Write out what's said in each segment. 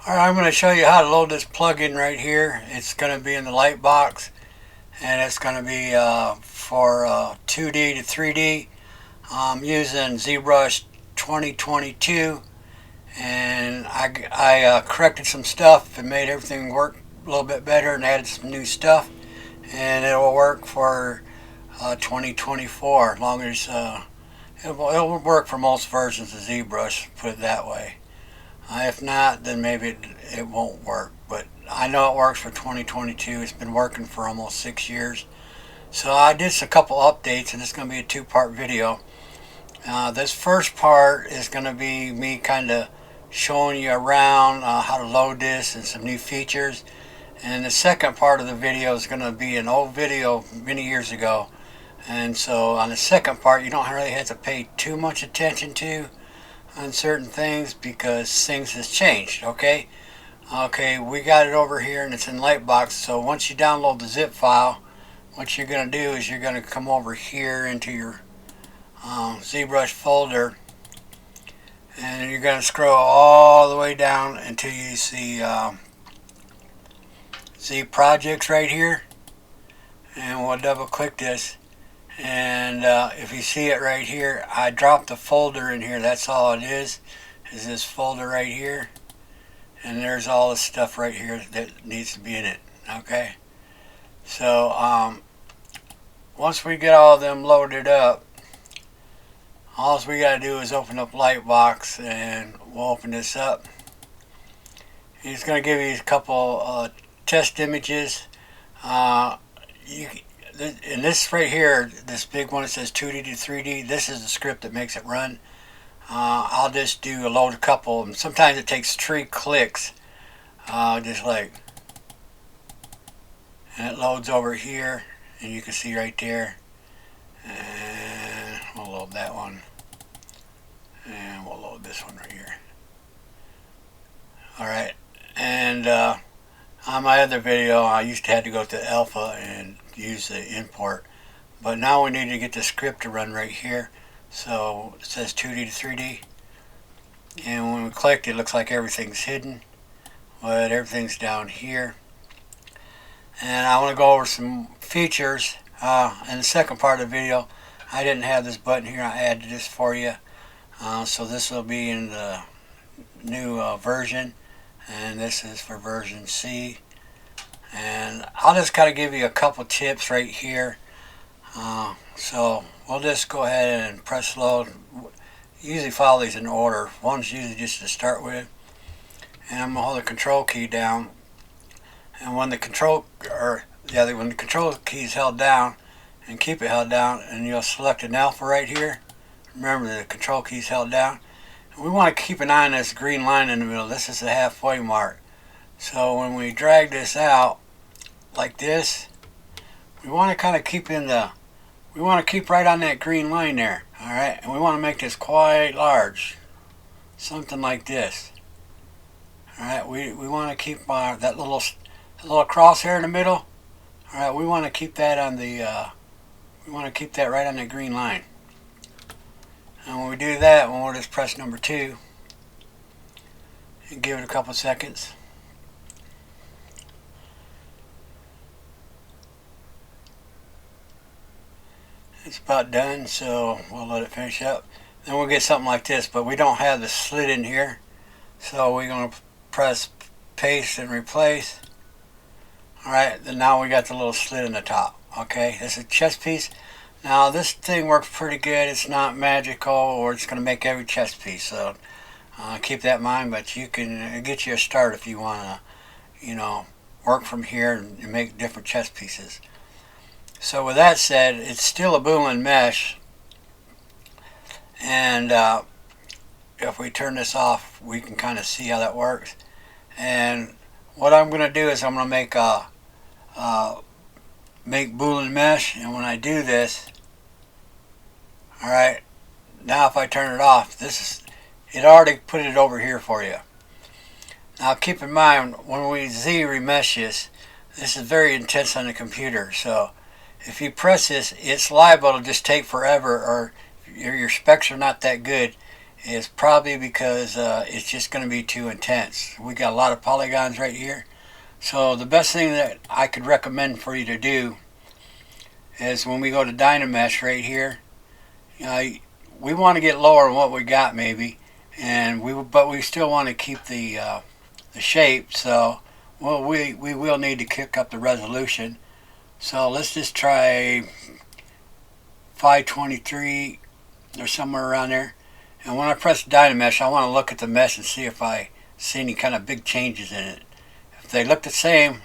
Alright, I'm going to show you how to load this plugin right here. It's going to be in the light box, and it's going to be for 2D to 3D. I'm using ZBrush 2022, and I corrected some stuff and made everything work a little bit better and added some new stuff, and it will work for 2024 as long as it will work for most versions of ZBrush, put it that way. If not, then maybe it won't work, but I know it works for 2022. It's been working for almost 6 years. So I did a couple updates, and it's going to be a two-part video. This first part is going to be me kind of showing you around how to load this and some new features. And the second part of the video is going to be an old video many years ago. And so on the second part, you don't really have to pay too much attention to on certain things because things has changed. Okay, we got it over here and it's in Lightbox. So once you download the zip file, what you're going to do is you're going to come over here into your ZBrush folder, and you're going to scroll all the way down until you see Z projects right here, and we'll double click this. And if you see it right here, I dropped the folder in here. That's all it is this folder right here. And there's all the stuff right here that needs to be in it. Okay. So once we get all of them loaded up, all we got to do is open up Lightbox, and we'll open this up. He's going to give you a couple test images. And this right here, this big one that says 2D to 3D, this is the script that makes it run. I'll just load a couple, and sometimes it takes 3 clicks, just like, and it loads over here, and you can see right there. And we'll load that one, and we'll load this one right here. Alright, and on my other video, I used to have to go to Alpha and use the import, but now we need to get the script to run right here. So it says 2D to 3D, and when we click, it looks like everything's hidden, but everything's down here. And I want to go over some features in the second part of the video. I didn't have this button here. I added this for you, so this will be in the new version, and this is for version C. And I'll just kind of give you a couple tips right here. So we'll just go ahead and press load. Usually follow these in order. One's usually just to start with, and I'm gonna hold the control key down. And when the control key is held down, and keep it held down, and you'll select an alpha right here. Remember, the control key is held down. And we want to keep an eye on this green line in the middle. This is the halfway mark. So when we drag this out like this, we want to kind of keep right on that green line there. Alright, and we want to make this quite large, something like this. Alright, we want to keep that little crosshair in the middle. Alright, we want to keep that on the right on the green line. And when we do that, we'll just press number 2 and give it a couple seconds. It's about done, so we'll let it finish up. Then we'll get something like this, but we don't have the slit in here, so we're going to press paste and replace. Alright, then now we got the little slit in the top. Okay, this is a chest piece. Now this thing works pretty good. It's not magical, or it's going to make every chest piece, so keep that in mind. But you can get you a start if you want to, work from here and make different chest pieces. So with that said, it's still a boolean mesh, and if we turn this off, we can kind of see how that works. And what I'm going to do is I'm going to make boolean mesh, and when I do this, alright, now if I turn it off, it already put it over here for you. Now keep in mind, when we Z remesh this is very intense on the computer, so if you press this, it's liable to just take forever, or your specs are not that good, is probably because it's just going to be too intense. We got a lot of polygons right here. So the best thing that I could recommend for you to do is when we go to Dynamesh right here, we want to get lower than what we got maybe, and but we still want to keep the shape. So we will need to kick up the resolution. So let's just try 523 or somewhere around there. And when I press Dynamesh, I want to look at the mesh and see if I see any kind of big changes in it. If they look the same,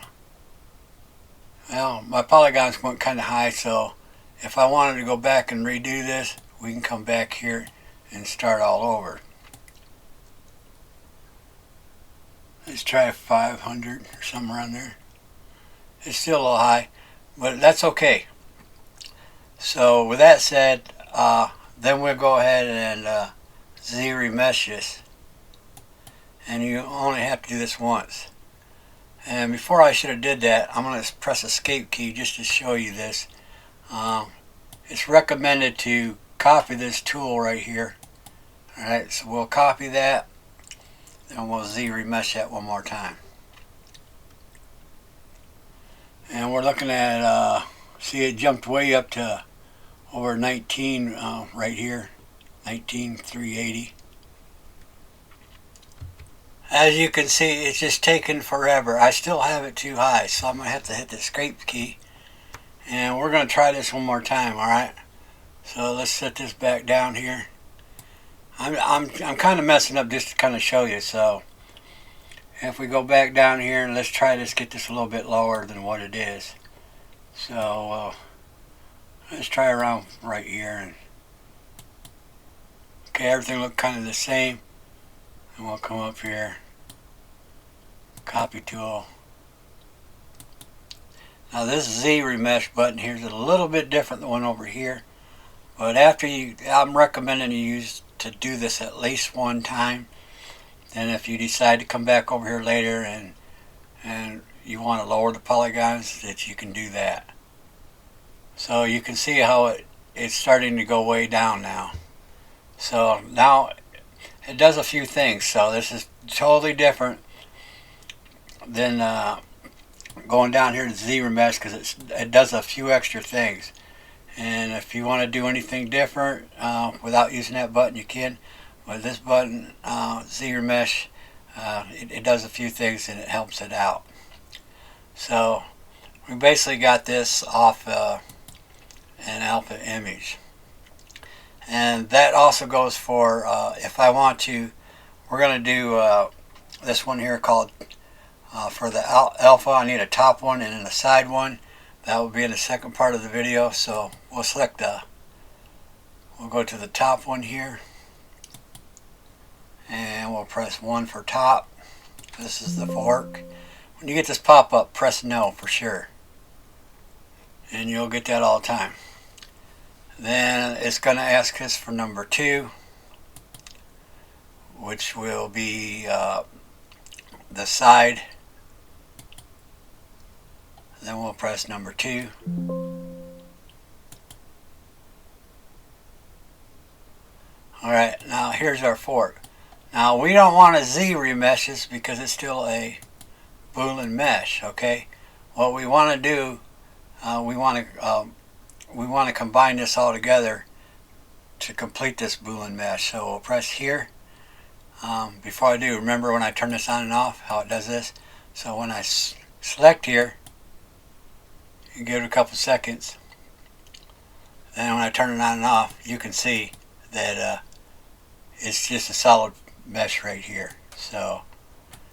well, my polygons went kind of high, so if I wanted to go back and redo this, we can come back here and start all over. Let's try 500 or somewhere around there. It's still a little high, but that's okay. So with that said, then we'll go ahead and ZRemesh this. And you only have to do this once. And before I should have did that, I'm going to press escape key just to show you this. It's recommended to copy this tool right here. Alright, so we'll copy that, then we'll ZRemesh that one more time. And we're looking at, see, it jumped way up to over 19 right here, 19,380. As you can see, it's just taken forever. I still have it too high, so I'm going to have to hit the escape key. And we're going to try this one more time, alright? So let's set this back down here. I'm kind of messing up just to kind of show you. So if we go back down here and let's try this, get this a little bit lower than what it is. So let's try around right here. And okay, everything looked kind of the same. And we'll come up here, copy tool. Now this ZRemesh button here is a little bit different than the one over here. But after I'm recommending you use to do this at least one time. Then if you decide to come back over here later and you want to lower the polygons, that you can do that. So you can see how it's starting to go way down now. So now it does a few things. So this is totally different than going down here to ZRemesh, because it does a few extra things. And if you want to do anything different without using that button, you can. With this button, ZRemesh, it does a few things and it helps it out. So we basically got this off an alpha image. And that also goes for if I want to, we're going to do this one here called, for the alpha, I need a top one and then a side one. That will be in the second part of the video. So we'll select we'll go to the top one here. And we'll press 1 for top. This is the fork. When you get this pop-up, press no for sure. And you'll get that all the time. Then it's going to ask us for number 2, which will be the side. Then we'll press number 2. Alright, now here's our fork. Now we don't want to ZRemesh this because it's still a Boolean mesh, okay? What we want to do, we want to combine this all together to complete this Boolean mesh. So we'll press here. Before I do, remember when I turn this on and off, how it does this? So when I select here, you give it a couple seconds. Then when I turn it on and off, you can see that it's just a solid mesh right here. So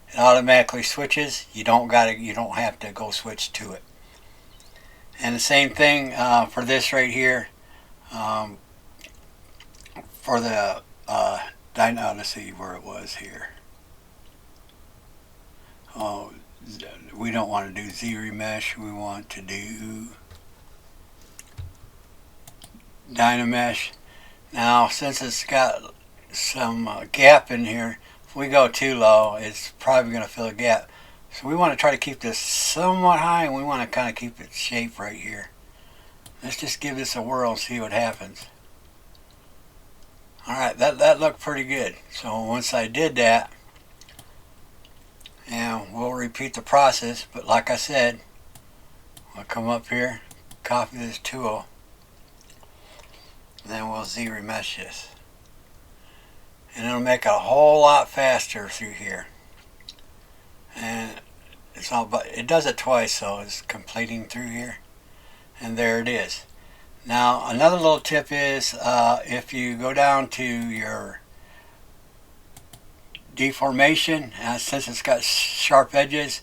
it automatically switches. You don't have to go switch to it. And the same thing for this right here. For the let's see where it was here. Oh, we don't want to do ZRemesh. We want to do Dynamesh. Now, since it's got some gap in here, if we go too low, it's probably going to fill a gap. So we want to try to keep this somewhat high, and we want to kind of keep its shape right here. Let's just give this a whirl and see what happens. Alright, that looked pretty good. So once I did that, and we'll repeat the process, but like I said, I'll come up here, copy this tool, and then we'll ZBrush this. And it'll make it a whole lot faster through here. And it's all, but it does it twice, so it's completing through here. And there it is. Now another little tip is if you go down to your deformation, since it's got sharp edges,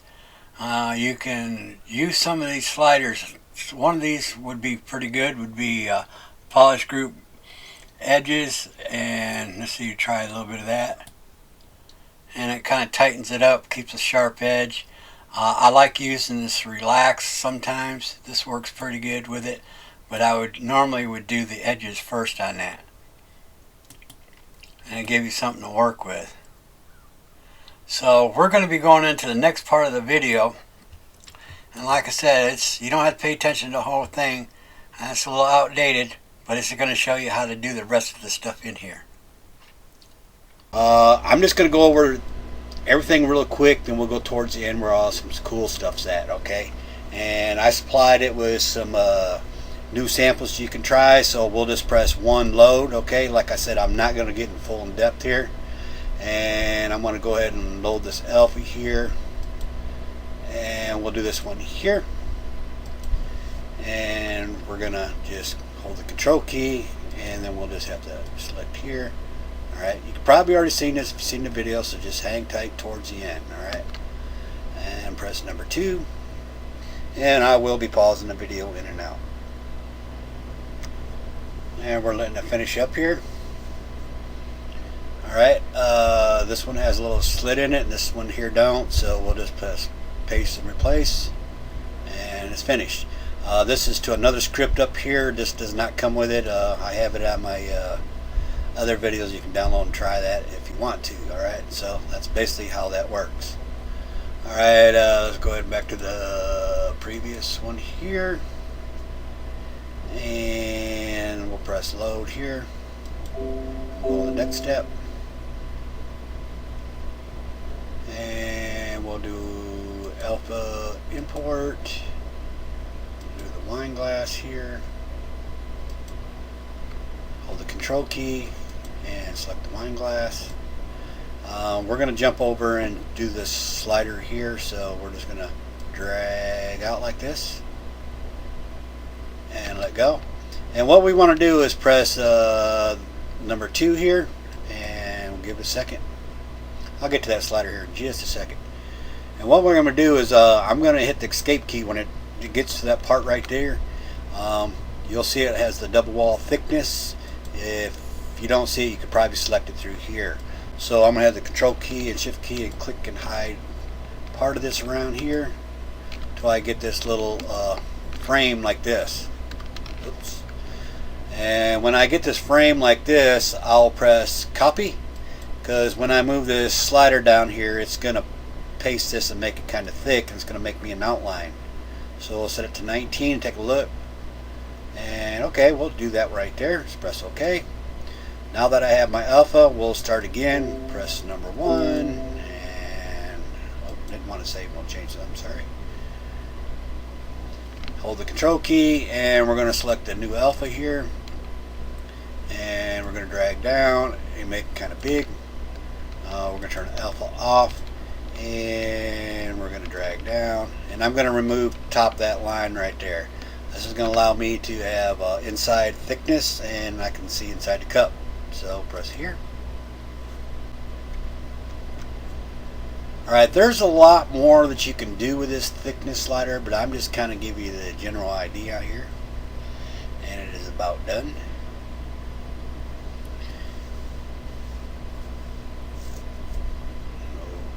you can use some of these sliders. One of these would be pretty good, would be polish group edges, and let's see, try a little bit of that, and it kind of tightens it up, keeps a sharp edge. I like using this relax sometimes. This works pretty good with it, but I would normally do the edges first on that, and it give you something to work with. So we're going to be going into the next part of the video, and like I said, you don't have to pay attention to the whole thing. It's a little outdated, but it's going to show you how to do the rest of the stuff in here. I'm just going to go over everything real quick, then we'll go towards the end where all some cool stuff's at, okay? And I supplied it with some new samples you can try, so we'll just press one load, okay? Like I said, I'm not going to get in full in depth here. And I'm going to go ahead and load this alpha here, and we'll do this one here, and we're going to just hold the control key, and then we'll just have to select here. Alright, you can probably already seen this if you've seen the video, so just hang tight towards the end. Alright, and press number 2, and I will be pausing the video in and out, and we're letting it finish up here. Alright, this one has a little slit in it, and this one here don't, so we'll just press paste and replace, and it's finished. This is to another script up here. This does not come with it. I have it on my other videos. You can download and try that if you want to. Alright, so that's basically how that works. Alright, let's go ahead back to the previous one here, and we'll press load here. Go to the next step, and we'll do alpha import, do the wine glass here, hold the control key and select the wine glass. We're going to jump over and do this slider here, so we're just going to drag out like this and let go. And what we want to do is press number 2 here, and we'll give it a second. I'll get to that slider here in just a second. And what we're going to do is I'm going to hit the escape key when it gets to that part right there. You'll see it has the double wall thickness. If you don't see it, you could probably select it through here. So I'm going to have the control key and shift key and click and hide part of this around here until I get this little frame like this. Oops. And when I get this frame like this, I'll press copy, because when I move this slider down here, it's going to paste this and make it kind of thick, and it's going to make me an outline. So we'll set it to 19 and take a look. And okay, we'll do that right there. Just press OK. Now that I have my alpha, we'll start again. Press number 1, and didn't want to save. We'll change that. I'm sorry. Hold the control key, and we're going to select the new alpha here, and we're going to drag down and make it kind of big. We're going to turn the alpha off, and we're going to drag down, and I'm going to remove top that line right there. This is going to allow me to have inside thickness, and I can see inside the cup. So press here. Alright, there's a lot more that you can do with this thickness slider, but I'm just kind of giving you the general idea here, and it is about done.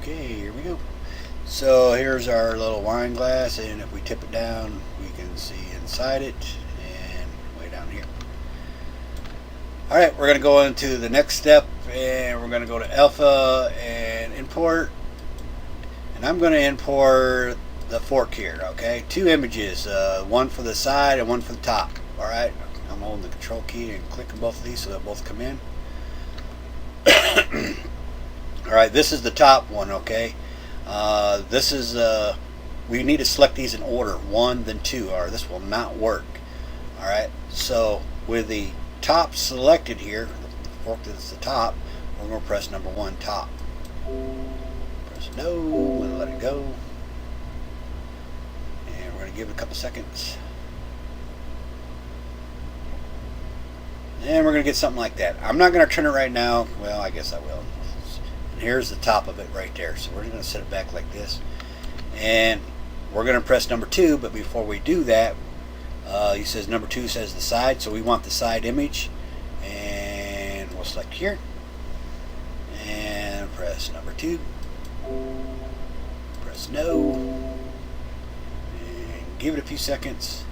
Okay, here we go. So here's our little wine glass, and if we tip it down, we can see inside it, and way down here. Alright, we're going to go into the next step, and we're going to go to alpha and import, and I'm going to import the fork here. Okay, 2 images, one for the side and one for the top. Alright, I'm holding the control key and clicking both of these so they'll both come in. Alright, this is the top one, okay? This is, we need to select these in order, 1 then 2, or this will not work. Alright, so with the top selected here, the fork that's the top, we're going to press number 1, top. Press no, and let it go. And we're going to give it a couple seconds. And we're going to get something like that. I'm not going to turn it right now. Well, I guess I will. And here's the top of it right there. So we're going to set it back like this. And we're going to press number 2, but before we do that, he says number 2 says the side, so we want the side image. And we'll select here. And press number 2. Press no. And give it a few seconds.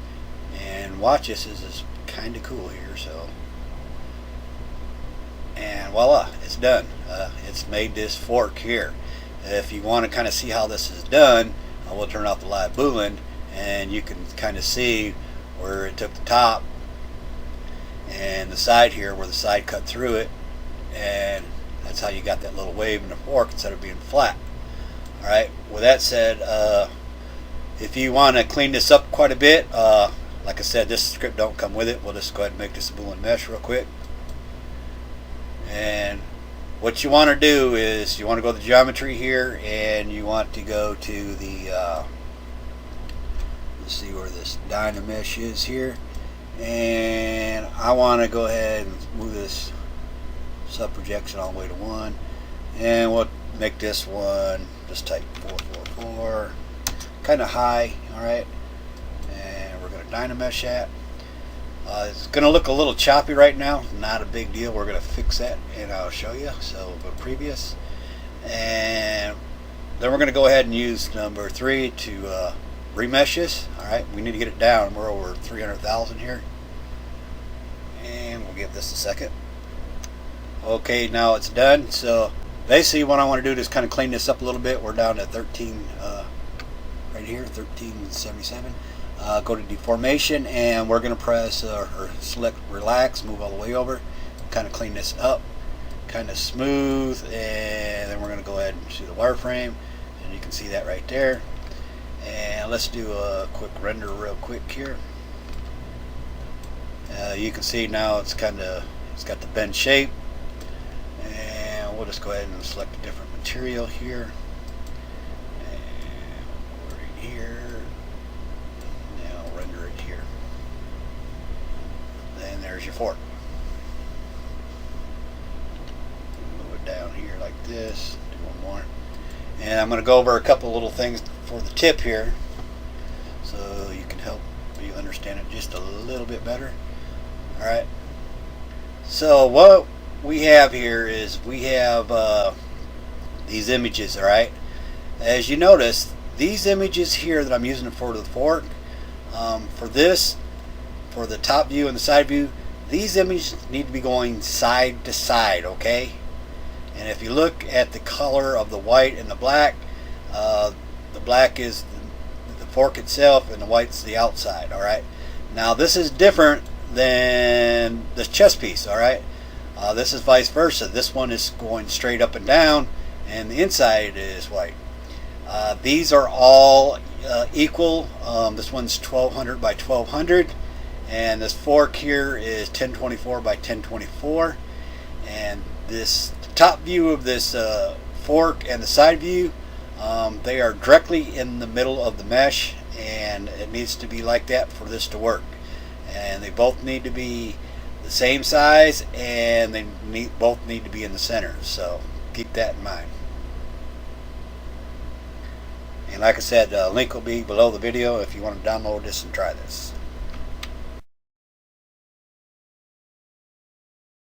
And watch this. This is kind of cool here, so. And voila, it's done. It's made this fork here. If you want to kind of see how this is done, I will turn off the live boolean, and you can kind of see where it took the top and the side here, where the side cut through it, and that's how you got that little wave in the fork instead of being flat. Alright, with that said, if you want to clean this up quite a bit, like I said, this script don't come with it. We'll just go ahead and make this a boolean mesh real quick. And what you want to do is you want to go to the geometry here, and you want to go to the let's see where this Dynamesh is here, and I want to go ahead and move this sub projection all the way to 1, and we'll make this one just type 444, kind of high. Alright, and we're going to Dynamesh that. It's going to look a little choppy right now. Not a big deal. We're going to fix that, and I'll show you. So we'll go to previous, and then we're going to go ahead and use number 3 to remesh this. Alright, we need to get it down. We're over 300,000 here, and we'll give this a second. Okay, now it's done. So basically what I want to do is kind of clean this up a little bit. We're down to 13 right here, 1377. Go to deformation, and we're going to press or select relax, move all the way over, kind of clean this up, kind of smooth, and then we're going to go ahead and see the wireframe, and you can see that right there. And let's do a quick render real quick here. You can see now it's got the bend shape, and we'll just go ahead and select a different material here, and right here. There's your fork. Move it down here like this. Do one more. And I'm going to go over a couple little things for the tip here, so you can help you understand it just a little bit better. Alright. So what we have here is we have these images, alright? As you notice, these images here that I'm using for the fork, for the top view and the side view, these images need to be going side to side, okay? And if you look at the color of the white and the black is the fork itself, and the white's the outside, alright? Now this is different than the chest piece, alright? This is vice versa. This one is going straight up and down, and the inside is white. These are all equal. This one's 1200 by 1200. And this fork here is 1024 by 1024, and this top view of this fork and the side view, they are directly in the middle of the mesh, and it needs to be like that for this to work. And they both need to be the same size, and they both need to be in the center, so keep that in mind. And like I said, link will be below the video if you want to download this and try this.